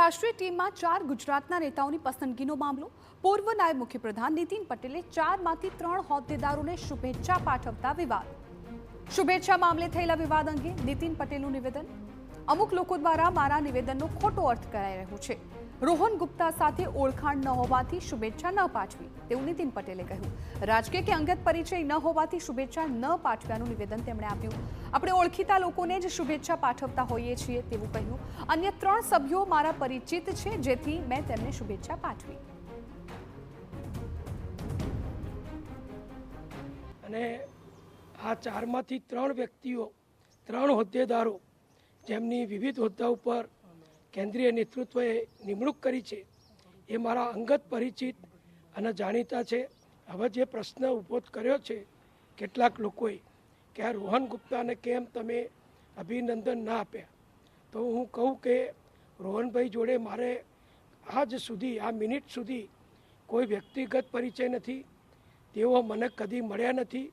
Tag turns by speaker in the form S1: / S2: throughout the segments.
S1: રાષ્ટ્રીય ટીમમાં 4 ગુજરાતના નેતાઓની પસંદગીનો મામલો। પૂર્વ નાયબ મુખ્યપ્રધાન નીતિન પટેલે 4માંથી 3 હોદ્દેદારોને શુભેચ્છા પાઠવતા વિવાદ। શુભેચ્છા મામલે થયેલા વિવાદ અંગે નીતિન પટેલનું નિવેદન। અમુક લોકો દ્વારા મારા નિવેદનનો ખોટો અર્થ કરાઈ રહ્યો છે। રોહન ગુપ્તા સાથે ઓળખાણ ન હોવાથી શુભેચ્છા ન પાઠવી તેવું નીતિન પટેલે કહ્યું। રાજકીય કે અંગત પરિચય ન હોવાથી શુભેચ્છા ન પાઠવ્યાનું નિવેદન તેમણે આપ્યું। આપણે ઓળખીતા લોકોને જ શુભેચ્છા પાઠવતા હોઈએ છીએ તેવું કહ્યું। અન્ય 3 સભ્યો મારા પરિચિત છે જેથી મેં તેમને શુભેચ્છા પાઠવી।
S2: અને આ 4માંથી 3 વ્યક્તિઓ 3 હોદ્દેદારો જેમની વિવિધ હોદ્દા ઉપર કેન્દ્રીય નેતૃત્વએ નિમણૂક કરી છે એ મારા અંગત પરિચિત અને જાણીતા છે। હવે જે પ્રશ્ન ઊભો કર્યો છે કેટલાક લોકોએ કે આ રોહન ગુપ્તાને કેમ તમે અભિનંદન ના આપ્યા, તો હું કહું કે રોહનભાઈ જોડે મારે આજ સુધી આ મિનિટ સુધી કોઈ વ્યક્તિગત પરિચય નથી। તેઓ મને કદી મળ્યા નથી,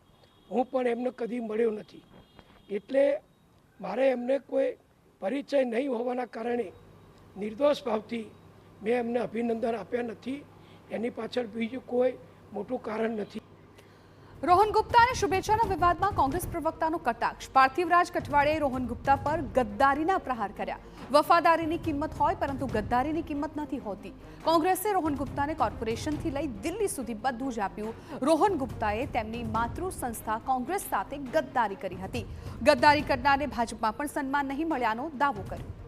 S2: હું પણ એમને કદી મળ્યો નથી, એટલે મારે એમને કોઈ પરિચય નહીં હોવાના કારણે નિર્દોષ ભાવથી મેં એમને અભિનંદન આપ્યા નથી। એની પાછળ બીજું કોઈ મોટું કારણ નથી।
S1: રોહન ગુપ્તાને શુભેચ્છાના વિવાદમાં કોંગ્રેસ પ્રવક્તાનો કટાક્ષ। પાર્થિવરાજ કઠવાડે રોહન ગુપ્તા પર ગદ્દારીના પ્રહાર કર્યા। વફાદારીની કિંમત હોય પરંતુ ગદ્દારીની કિંમત નથી હોતી। કોંગ્રેસે રોહન ગુપ્તાને કોર્પોરેશનથી લઈ દિલ્હી સુધી બધું જ આપ્યું। રોહન ગુપ્તાએ તેમની માતૃ સંસ્થા કોંગ્રેસ સાથે ગદ્દારી કરી હતી। ગદ્દારી કરનારને ભાજપમાં પણ સન્માન નહીં મળ્યાનો દાવો કર્યો।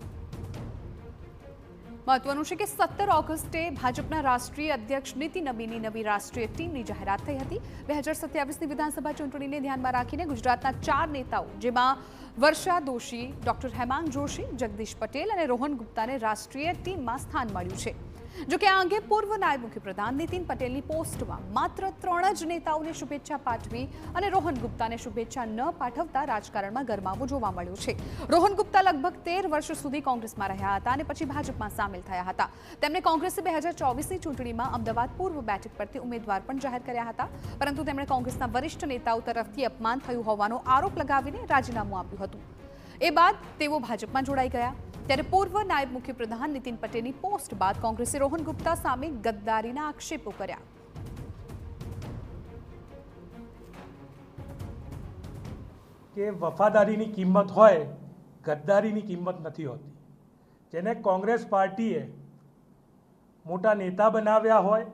S1: મહત્વનું છે કે 17 ઓગસ્ટે ભાજપના રાષ્ટ્રીય અધ્યક્ષ નીતિન નબીની નવી રાષ્ટ્રીય ટીમની જાહેરાત થઈ હતી। 2027ની વિધાનસભા ચૂંટણીને ધ્યાનમાં રાખીને ગુજરાતના 4 નેતાઓ જેમાં વર્ષા દોશી, ડોક્ટર હેમાંગ જોશી, જગદીશ પટેલ અને રોહન ગુપ્તાને રાષ્ટ્રીય ટીમમાં સ્થાન મળ્યું છે। જોકે આ અંગે પૂર્વ નાયબ મુખ્યપ્રધાન નીતિન પટેલની પોસ્ટમાં માત્ર 3 જ નેતાઓને શુભેચ્છા પાઠવી અને રોહન ગુપ્તાને શુભેચ્છા ન પાઠવતા રાજકારણમાં ગરમાવો જોવા મળ્યો છે। રોહન ગુપ્તા લગભગ 13 વર્ષ સુધી કોંગ્રેસમાં રહ્યા હતા અને પછી ભાજપમાં સામેલ થયા હતા। તેમણે કોંગ્રેસે 2024ની ચૂંટણીમાં અમદાવાદ પૂર્વ બેઠક પરથી ઉમેદવાર પણ જાહેર કર્યા હતા, પરંતુ તેમણે કોંગ્રેસના વરિષ્ઠ નેતાઓ તરફથી અપમાન થયું હોવાનો આરોપ લગાવીને રાજીનામું આપ્યું હતું। એ બાદ તેઓ ભાજપમાં જોડાઈ ગયા। ત્યારે પૂર્વ નાયબ મુખ્યપ્રધાન નીતિન પટેલની પોસ્ટ બાદ કોંગ્રેસે રોહન ગુપ્તા સામે ગદ્દારીના આક્ષેપો કર્યા।
S3: કે વફાદારીની કિંમત હોય, ગદ્દારીની કિંમત નથી હોતી। જેને કોંગ્રેસ પાર્ટીએ મોટા નેતા બનાવ્યા હોય,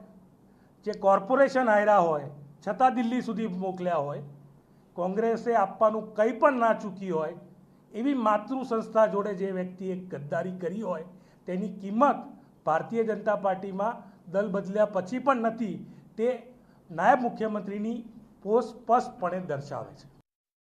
S3: જે કોર્પોરેશન આયરા હોય છતાં દિલ્હી સુધી મોકલ્યા હોય, કોંગ્રેસે આપવાનું કંઈ પણ ના ચૂકી હોય એવી માતૃ સંસ્થા જોડે જે વ્યક્તિએ ગદ્દારી કરી હોય તેની કિંમત ભારતીય જનતા પાર્ટીમાં દલ બદલ્યા પછી પણ નથી, તે નાયબ મુખ્યમંત્રીની પોસ્ટ સ્પષ્ટપણે દર્શાવે છે।